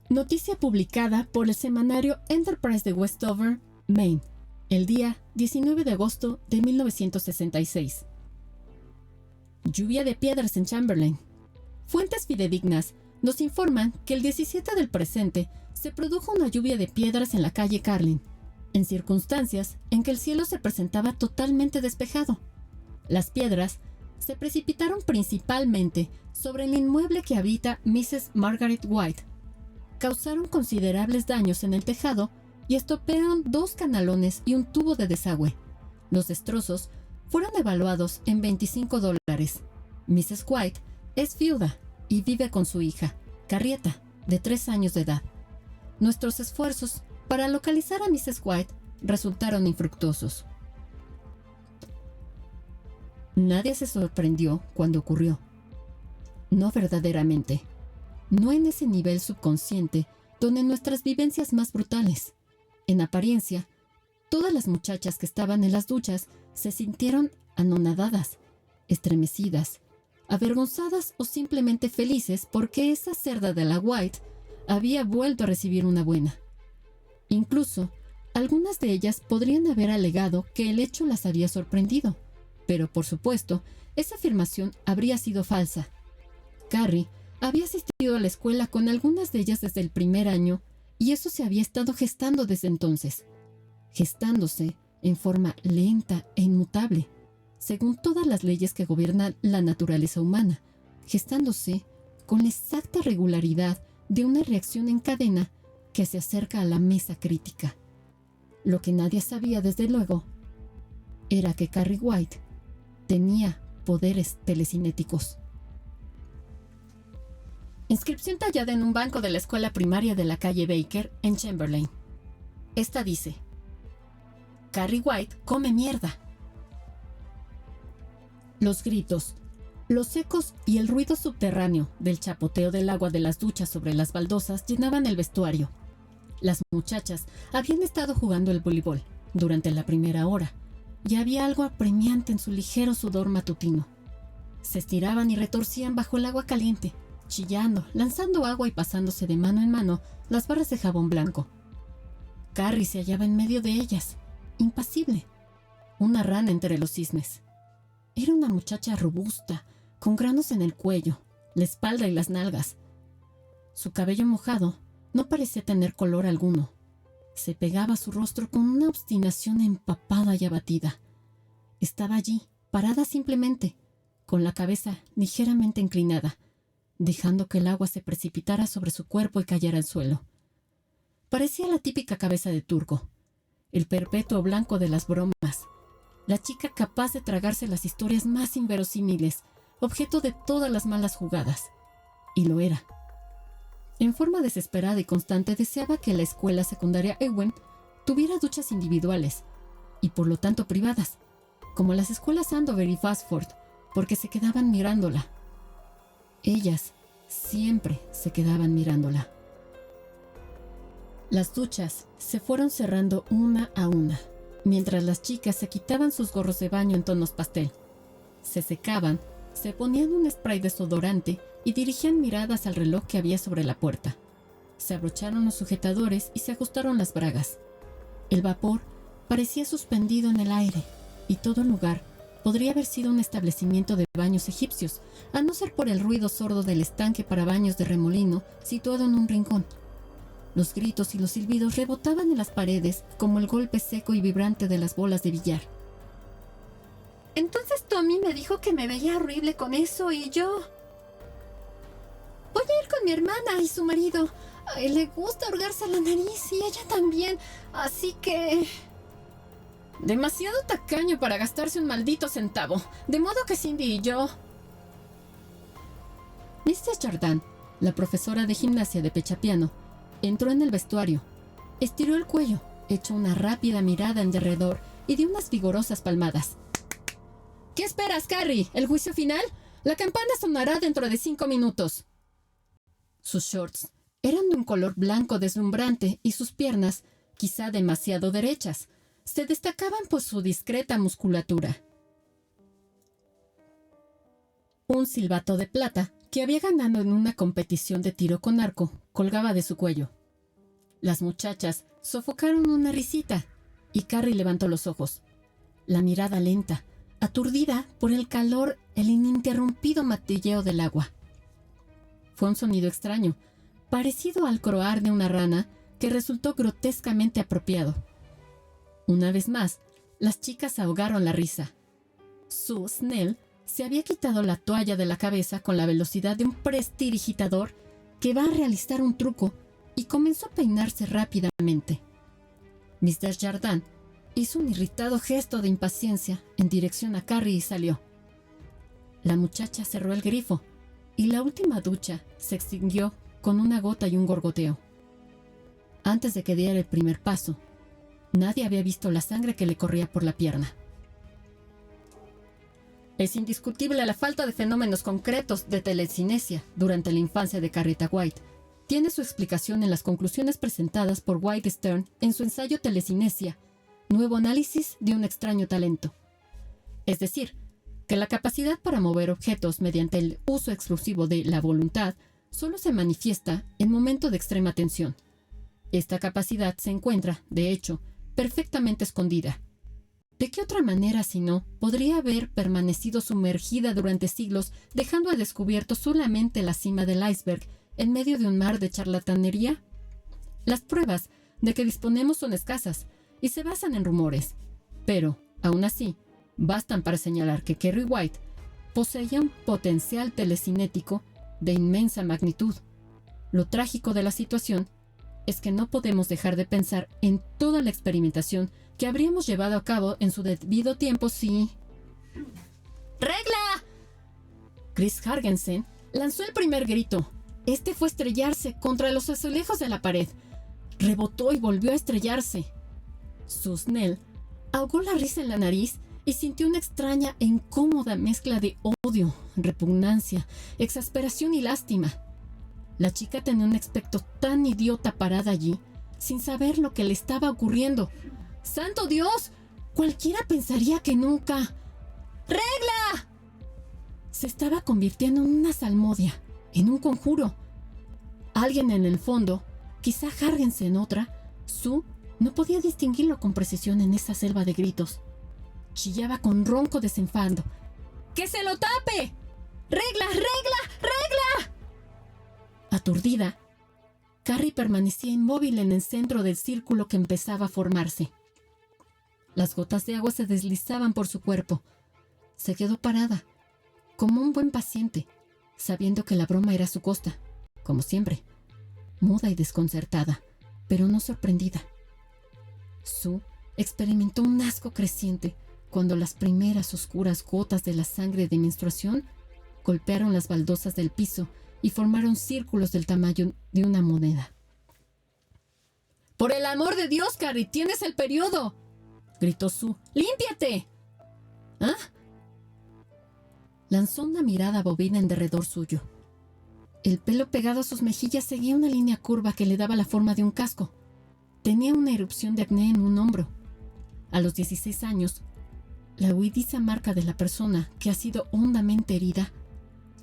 Noticia publicada por el semanario Enterprise de Westover, Maine, el día 19 de agosto de 1966. Lluvia de piedras en Chamberlain. Fuentes fidedignas nos informan que el 17 del presente se produjo una lluvia de piedras en la calle Carlin, en circunstancias en que el cielo se presentaba totalmente despejado. Las piedras se precipitaron principalmente sobre el inmueble que habita Mrs. Margaret White. Causaron considerables daños en el tejado y estropearon 2 canalones y un tubo de desagüe. Los destrozos fueron evaluados en $25. Mrs. White es viuda y vive con su hija, Carrieta, de 3 años de edad. Nuestros esfuerzos para localizar a Mrs. White resultaron infructuosos. Nadie se sorprendió cuando ocurrió. No verdaderamente. No en ese nivel subconsciente donde nuestras vivencias más brutales. En apariencia, todas las muchachas que estaban en las duchas se sintieron anonadadas, estremecidas, avergonzadas o simplemente felices porque esa cerda de la White había vuelto a recibir una buena. Incluso, algunas de ellas podrían haber alegado que el hecho las había sorprendido, pero por supuesto, esa afirmación habría sido falsa. Carrie había asistido a la escuela con algunas de ellas desde el primer año y eso se había estado gestando desde entonces, gestándose en forma lenta e inmutable, según todas las leyes que gobiernan la naturaleza humana, gestándose con la exacta regularidad de una reacción en cadena que se acerca a la mesa crítica. Lo que nadie sabía, desde luego, era que Carrie White tenía poderes telecinéticos. Inscripción tallada en un banco de la escuela primaria de la calle Baker, en Chamberlain. Esta dice: Carrie White come mierda. Los gritos, los ecos y el ruido subterráneo del chapoteo del agua de las duchas sobre las baldosas llenaban el vestuario. Las muchachas habían estado jugando el voleibol durante la primera hora y había algo apremiante en su ligero sudor matutino. Se estiraban y retorcían bajo el agua caliente, chillando, lanzando agua y pasándose de mano en mano las barras de jabón blanco. Carrie se hallaba en medio de ellas, impasible, una rana entre los cisnes. Era una muchacha robusta, con granos en el cuello, la espalda y las nalgas. Su cabello mojado no parecía tener color alguno. Se pegaba a su rostro con una obstinación empapada y abatida. Estaba allí, parada simplemente, con la cabeza ligeramente inclinada, dejando que el agua se precipitara sobre su cuerpo y cayera al suelo. Parecía la típica cabeza de turco, el perpetuo blanco de las bromas, la chica capaz de tragarse las historias más inverosímiles, objeto de todas las malas jugadas. Y lo era. En forma desesperada y constante deseaba que la escuela secundaria Ewen tuviera duchas individuales, y por lo tanto privadas, como las escuelas Andover y Basford, porque se quedaban mirándola. Ellas siempre se quedaban mirándola. Las duchas se fueron cerrando una a una, mientras las chicas se quitaban sus gorros de baño en tonos pastel. Se secaban, se ponían un spray desodorante y dirigían miradas al reloj que había sobre la puerta. Se abrocharon los sujetadores y se ajustaron las bragas. El vapor parecía suspendido en el aire, y todo el lugar podría haber sido un establecimiento de baños egipcios, a no ser por el ruido sordo del estanque para baños de remolino situado en un rincón. Los gritos y los silbidos rebotaban en las paredes como el golpe seco y vibrante de las bolas de billar. Entonces Tommy me dijo que me veía horrible con eso y yo... Voy a ir con mi hermana y su marido. A él le gusta hurgarse la nariz y ella también, así que... Demasiado tacaño para gastarse un maldito centavo, de modo que Cindy y yo... Mrs. Jordan, la profesora de gimnasia de pechapiano, entró en el vestuario, estiró el cuello, echó una rápida mirada en derredor y dio unas vigorosas palmadas. ¿Qué esperas, Carrie? ¿El juicio final? La campana sonará dentro de 5 minutos. Sus shorts eran de un color blanco deslumbrante y sus piernas, quizá demasiado derechas, se destacaban por su discreta musculatura. Un silbato de plata que había ganado en una competición de tiro con arco, colgaba de su cuello. Las muchachas sofocaron una risita y Carrie levantó los ojos, la mirada lenta, aturdida por el calor, el ininterrumpido martilleo del agua. Fue un sonido extraño, parecido al croar de una rana, que resultó grotescamente apropiado. Una vez más, las chicas ahogaron la risa. Sue Snell se había quitado la toalla de la cabeza con la velocidad de un prestidigitador que va a realizar un truco y comenzó a peinarse rápidamente. Miss Desjardins hizo un irritado gesto de impaciencia en dirección a Carrie y salió. La muchacha cerró el grifo y la última ducha se extinguió con una gota y un gorgoteo. Antes de que diera el primer paso, nadie había visto la sangre que le corría por la pierna. Es indiscutible la falta de fenómenos concretos de telecinesia durante la infancia de Carrita White. Tiene su explicación en las conclusiones presentadas por White Stern en su ensayo Telecinesia, nuevo análisis de un extraño talento. Es decir, que la capacidad para mover objetos mediante el uso exclusivo de la voluntad solo se manifiesta en momentos de extrema tensión. Esta capacidad se encuentra, de hecho, perfectamente escondida. ¿De qué otra manera, si no, podría haber permanecido sumergida durante siglos, dejando al descubierto solamente la cima del iceberg en medio de un mar de charlatanería? Las pruebas de que disponemos son escasas y se basan en rumores, pero, aún así, bastan para señalar que Carrie White poseía un potencial telecinético de inmensa magnitud. Lo trágico de la situación es que no podemos dejar de pensar en toda la experimentación que habríamos llevado a cabo en su debido tiempo si... ¡Regla! Chris Hargensen lanzó el primer grito. Este fue estrellarse contra los azulejos de la pared. Rebotó y volvió a estrellarse. Sue Snell ahogó la risa en la nariz y sintió una extraña e incómoda mezcla de odio, repugnancia, exasperación y lástima. La chica tenía un aspecto tan idiota parada allí, sin saber lo que le estaba ocurriendo. ¡Santo Dios! Cualquiera pensaría que nunca... ¡Regla! Se estaba convirtiendo en una salmodia, en un conjuro. Alguien en el fondo, quizá Hargensen en otra, Sue no podía distinguirlo con precisión en esa selva de gritos. Chillaba con ronco desenfado. ¡Que se lo tape! ¡Regla, regla, regla! Aturdida, Carrie permanecía inmóvil en el centro del círculo que empezaba a formarse. Las gotas de agua se deslizaban por su cuerpo. Se quedó parada, como un buen paciente, sabiendo que la broma era a su costa, como siempre, muda y desconcertada, pero no sorprendida. Sue experimentó un asco creciente cuando las primeras oscuras gotas de la sangre de menstruación golpearon las baldosas del piso y formaron círculos del tamaño de una moneda. ¡Por el amor de Dios, Carrie! ¡Tienes el periodo!, gritó Sue. ¡Límpiate! ¿Ah? Lanzó una mirada bovina en derredor suyo. El pelo pegado a sus mejillas seguía una línea curva que le daba la forma de un casco. Tenía una erupción de acné en un hombro. A los 16 años, la huidiza marca de la persona que ha sido hondamente herida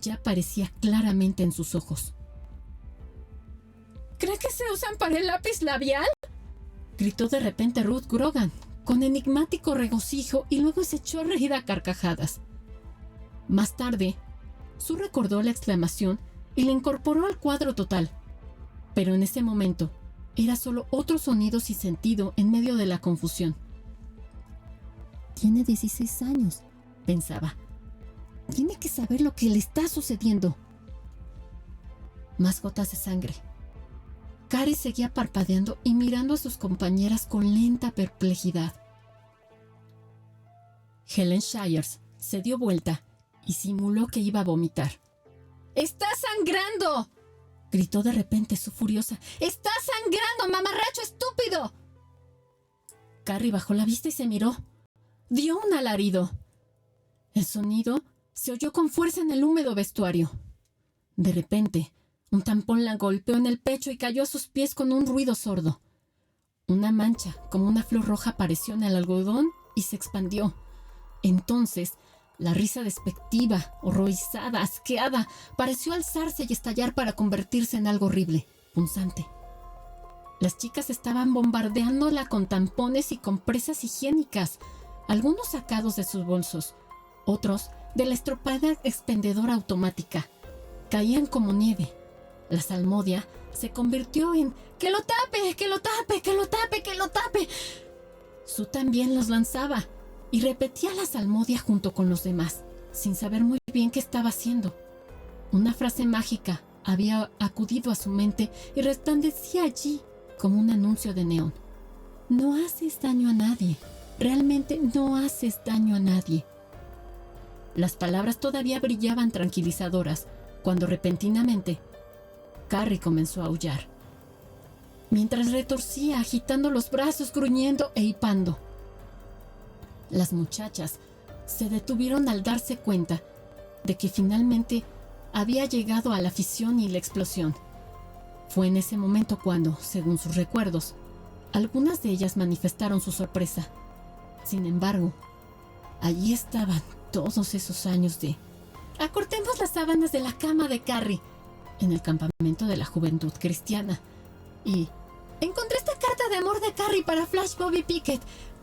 ya aparecía claramente en sus ojos. ¿Cree que se usan para el lápiz labial?, gritó de repente Ruth Grogan, con enigmático regocijo, y luego se echó a reír a carcajadas. Más tarde, Sue recordó la exclamación y la incorporó al cuadro total, pero en ese momento era solo otro sonido sin sentido en medio de la confusión. Tiene 16 años, pensaba. Tiene que saber lo que le está sucediendo. Más gotas de sangre. Carrie seguía parpadeando y mirando a sus compañeras con lenta perplejidad. Helen Shires se dio vuelta y simuló que iba a vomitar. ¡Está sangrando!, gritó de repente Sue furiosa. ¡Está sangrando, mamarracho estúpido! Carrie bajó la vista y se miró. Dio un alarido. El sonido se oyó con fuerza en el húmedo vestuario. De repente, un tampón la golpeó en el pecho y cayó a sus pies con un ruido sordo. Una mancha, como una flor roja, apareció en el algodón y se expandió. Entonces, La risa despectiva, horrorizada, asqueada, pareció alzarse y estallar para convertirse en algo horrible, punzante. Las chicas estaban bombardeándola con tampones y compresas higiénicas, algunos sacados de sus bolsos, otros de la estropada expendedora automática. Caían como nieve. La salmodia se convirtió en ¡que lo tape! ¡Que lo tape! ¡Que lo tape! ¡Que lo tape! Sue también los lanzaba y repetía la salmodia junto con los demás, sin saber muy bien qué estaba haciendo. Una frase mágica había acudido a su mente y resplandecía allí como un anuncio de neón. No haces daño a nadie. Realmente no haces daño a nadie. Las palabras todavía brillaban tranquilizadoras cuando repentinamente Carrie comenzó a aullar, mientras retorcía agitando los brazos, gruñendo e hipando. Las muchachas se detuvieron al darse cuenta de que finalmente había llegado a la fisión y la explosión. Fue en ese momento cuando, según sus recuerdos, algunas de ellas manifestaron su sorpresa. Sin embargo, allí estaban todos esos años de «Acortemos las sábanas de la cama de Carrie» en el campamento de la juventud cristiana. Y «Encontré esta carta de amor de Carrie para Flash Bobby Pickett.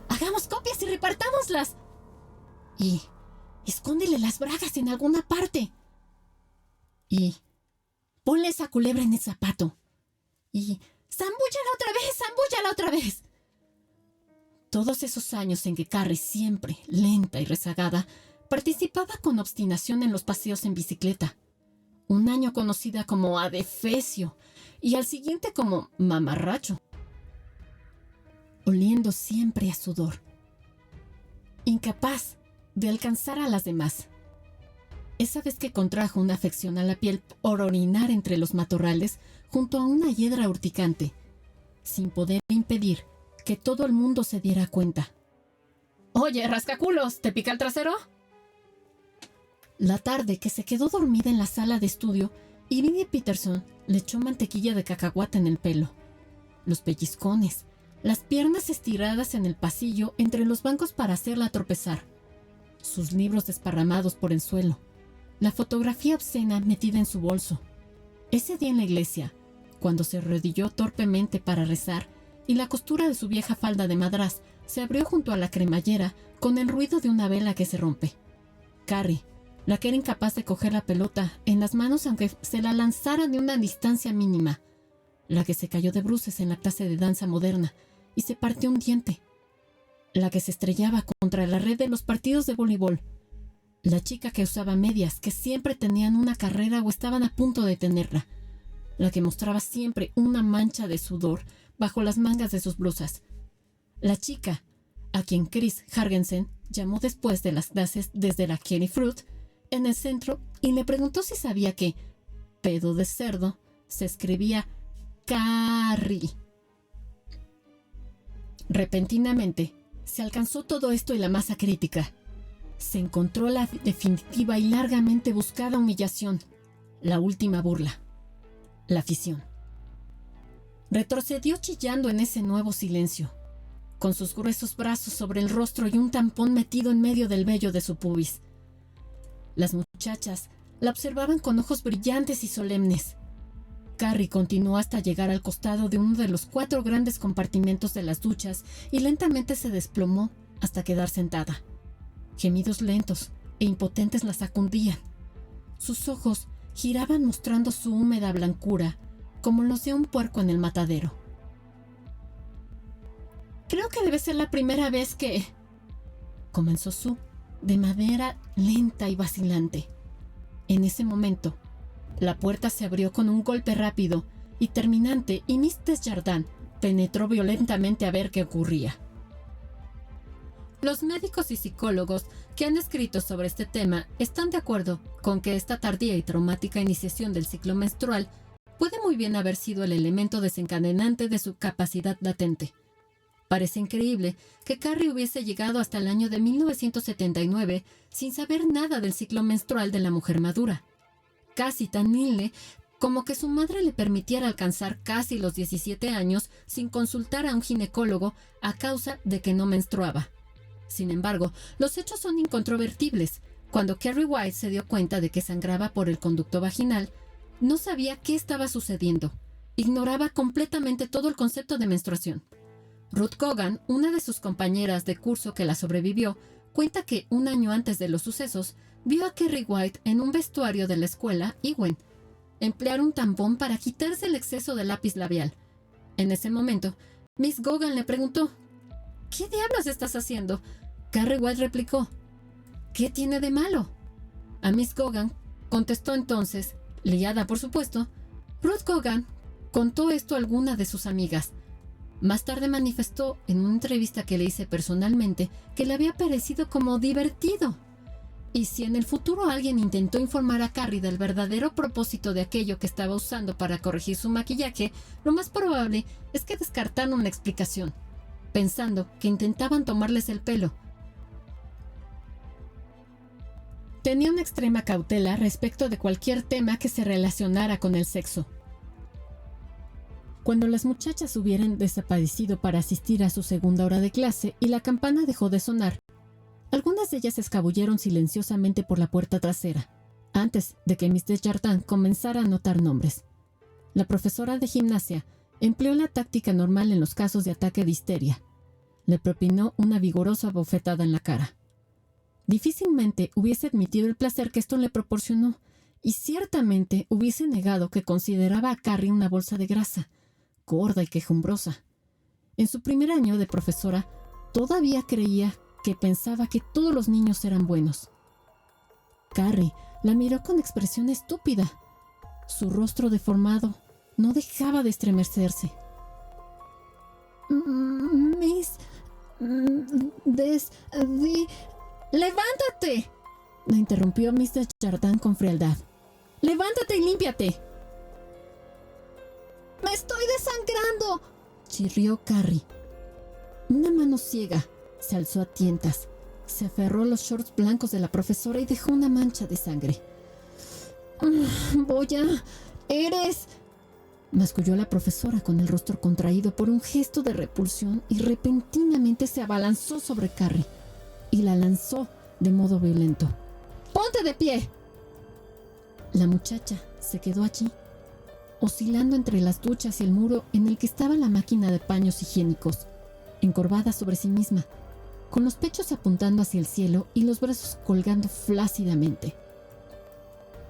Hagamos copias y repartámoslas». Y «Escóndele las bragas en alguna parte». Y «Ponle esa culebra en el zapato». Y «Zambúllala otra vez, zambúllala otra vez». Todos esos años en que Carrie, siempre lenta y rezagada, participaba con obstinación en los paseos en bicicleta. Un año conocida como adefesio y al siguiente como mamarracho. Oliendo siempre a sudor. Incapaz de alcanzar a las demás. Esa vez que contrajo una afección a la piel por orinar entre los matorrales junto a una hiedra urticante, sin poder impedir que todo el mundo se diera cuenta. «Oye, rascaculos, ¿te pica el trasero?» La tarde que se quedó dormida en la sala de estudio, Irene Peterson le echó mantequilla de cacahuate en el pelo. Los pellizcones, las piernas estiradas en el pasillo entre los bancos para hacerla tropezar, sus libros desparramados por el suelo, la fotografía obscena metida en su bolso. Ese día en la iglesia, cuando se arrodilló torpemente para rezar y la costura de su vieja falda de madrás se abrió junto a la cremallera con el ruido de una vela que se rompe. Carrie, la que era incapaz de coger la pelota en las manos aunque se la lanzara de una distancia mínima, la que se cayó de bruces en la clase de danza moderna y se partió un diente, la que se estrellaba contra la red de los partidos de voleibol, la chica que usaba medias que siempre tenían una carrera o estaban a punto de tenerla, la que mostraba siempre una mancha de sudor bajo las mangas de sus blusas, la chica a quien Chris Hargensen llamó después de las clases desde la Kelly Fruit en el centro y le preguntó si sabía que pedo de cerdo se escribía Carrie. Repentinamente se alcanzó todo esto y la masa crítica. Se encontró la definitiva y largamente buscada humillación, la última burla, la afición. Retrocedió chillando en ese nuevo silencio, con sus gruesos brazos sobre el rostro y un tampón metido en medio del vello de su pubis. Las muchachas la observaban con ojos brillantes y solemnes. Carrie continuó hasta llegar al costado de uno de los 4 grandes compartimentos de las duchas y lentamente se desplomó hasta quedar sentada. Gemidos lentos e impotentes la sacudían. Sus ojos giraban mostrando su húmeda blancura, como los de un puerco en el matadero. «Creo que debe ser la primera vez que...» comenzó Sue, de manera lenta y vacilante. En ese momento, la puerta se abrió con un golpe rápido y terminante y Miss Desjardins penetró violentamente a ver qué ocurría. Los médicos y psicólogos que han escrito sobre este tema están de acuerdo con que esta tardía y traumática iniciación del ciclo menstrual puede muy bien haber sido el elemento desencadenante de su capacidad latente. Parece increíble que Carrie hubiese llegado hasta el año de 1979 sin saber nada del ciclo menstrual de la mujer madura. Casi tan nihil como que su madre le permitiera alcanzar casi los 17 años sin consultar a un ginecólogo a causa de que no menstruaba. Sin embargo, los hechos son incontrovertibles. Cuando Carrie White se dio cuenta de que sangraba por el conducto vaginal, no sabía qué estaba sucediendo. Ignoraba completamente todo el concepto de menstruación. Ruth Cogan, una de sus compañeras de curso que la sobrevivió, cuenta que un año antes de los sucesos, vio a Carrie White en un vestuario de la escuela Ewen emplear un tampón para quitarse el exceso de lápiz labial. En ese momento, Miss Cogan le preguntó: ¿Qué diablos estás haciendo? Carrie White replicó: ¿Qué tiene de malo? A Miss Cogan contestó entonces, liada por supuesto, Ruth Cogan contó esto a alguna de sus amigas. Más tarde manifestó en una entrevista que le hice personalmente que le había parecido como divertido. Y si en el futuro alguien intentó informar a Carrie del verdadero propósito de aquello que estaba usando para corregir su maquillaje, lo más probable es que descartaron la explicación, pensando que intentaban tomarles el pelo. Tenía una extrema cautela respecto de cualquier tema que se relacionara con el sexo. Cuando las muchachas hubieran desaparecido para asistir a su segunda hora de clase y la campana dejó de sonar, algunas de ellas se escabulleron silenciosamente por la puerta trasera, antes de que Miss Desjardins comenzara a anotar nombres. La profesora de gimnasia empleó la táctica normal en los casos de ataque de histeria. Le propinó una vigorosa bofetada en la cara. Difícilmente hubiese admitido el placer que esto le proporcionó, y ciertamente hubiese negado que consideraba a Carrie una bolsa de grasa, gorda y quejumbrosa. En su primer año de profesora, todavía creía que pensaba que todos los niños eran buenos. Carrie la miró con expresión estúpida. Su rostro deformado no dejaba de estremecerse. Miss ¡Levántate!, la interrumpió Miss Desjardins con frialdad. ¡Levántate y límpiate! ¡Me estoy desangrando!, chirrió Carrie. Una mano ciega se alzó a tientas, se aferró a los shorts blancos de la profesora y dejó una mancha de sangre. «Boya, eres...», masculló la profesora con el rostro contraído por un gesto de repulsión y repentinamente se abalanzó sobre Carrie y la lanzó de modo violento. «¡Ponte de pie!». La muchacha se quedó allí, oscilando entre las duchas y el muro en el que estaba la máquina de paños higiénicos, encorvada sobre sí misma, con los pechos apuntando hacia el cielo y los brazos colgando flácidamente.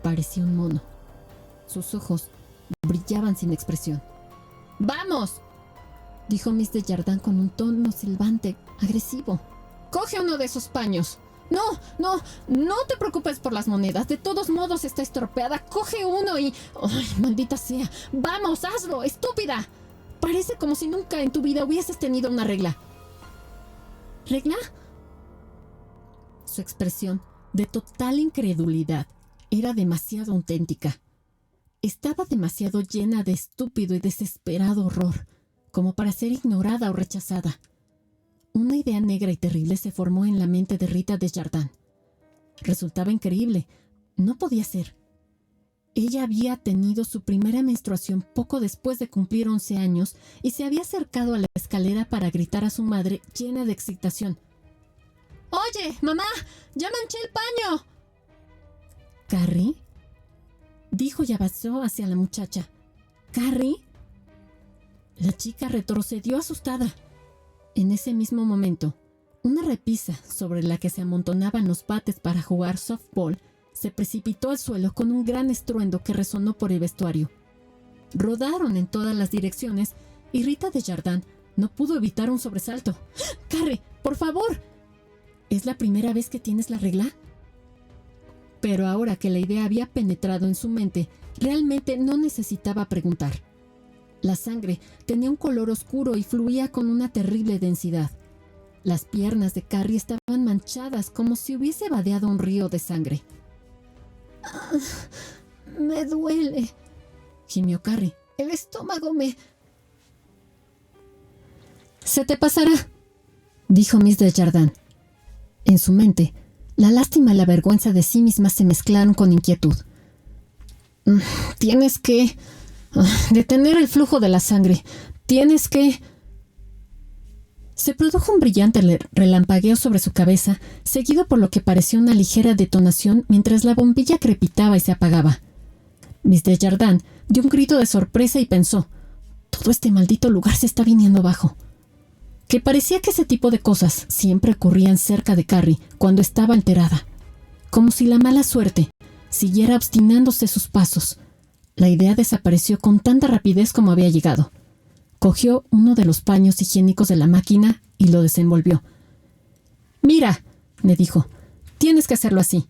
Parecía un mono. Sus ojos brillaban sin expresión. «¡Vamos!», dijo Miss Desjardins con un tono silbante, agresivo. «Coge uno de esos paños». No te preocupes por las monedas. De todos modos está estropeada. Coge uno y... ¡Ay, maldita sea! ¡Vamos, hazlo, estúpida! Parece como si nunca en tu vida hubieses tenido una regla. ¿Regla? Su expresión, de total incredulidad, era demasiado auténtica. Estaba demasiado llena de estúpido y desesperado horror, como para ser ignorada o rechazada. Una idea negra y terrible se formó en la mente de Rita Desjardins. Resultaba increíble. No podía ser. Ella había tenido su primera menstruación poco después de cumplir 11 años y se había acercado a la escalera para gritar a su madre llena de excitación. «¡Oye, mamá! ¡Ya manché el paño!». «¿Carrie?», dijo y avanzó hacia la muchacha. «¿Carrie?». La chica retrocedió asustada. En ese mismo momento, una repisa sobre la que se amontonaban los bates para jugar softball se precipitó al suelo con un gran estruendo que resonó por el vestuario. Rodaron en todas las direcciones y Rita Desjardins no pudo evitar un sobresalto. «¡Carrie, por favor! ¿Es la primera vez que tienes la regla?». Pero ahora que la idea había penetrado en su mente, realmente no necesitaba preguntar. La sangre tenía un color oscuro y fluía con una terrible densidad. Las piernas de Carrie estaban manchadas como si hubiese vadeado un río de sangre. «Me duele», gimió Carrie. «El estómago me...». «Se te pasará», dijo Miss Desjardins. En su mente, la lástima y la vergüenza de sí misma se mezclaron con inquietud. «Tienes que... detener el flujo de la sangre. Tienes que...». Se produjo un brillante relampagueo sobre su cabeza, seguido por lo que pareció una ligera detonación mientras la bombilla crepitaba y se apagaba. Miss Desjardins dio un grito de sorpresa y pensó: todo este maldito lugar se está viniendo abajo. Que parecía que ese tipo de cosas siempre ocurrían cerca de Carrie cuando estaba alterada, como si la mala suerte siguiera obstinándose sus pasos. La idea desapareció con tanta rapidez como había llegado. Cogió uno de los paños higiénicos de la máquina y lo desenvolvió. «Mira», me dijo, «tienes que hacerlo así.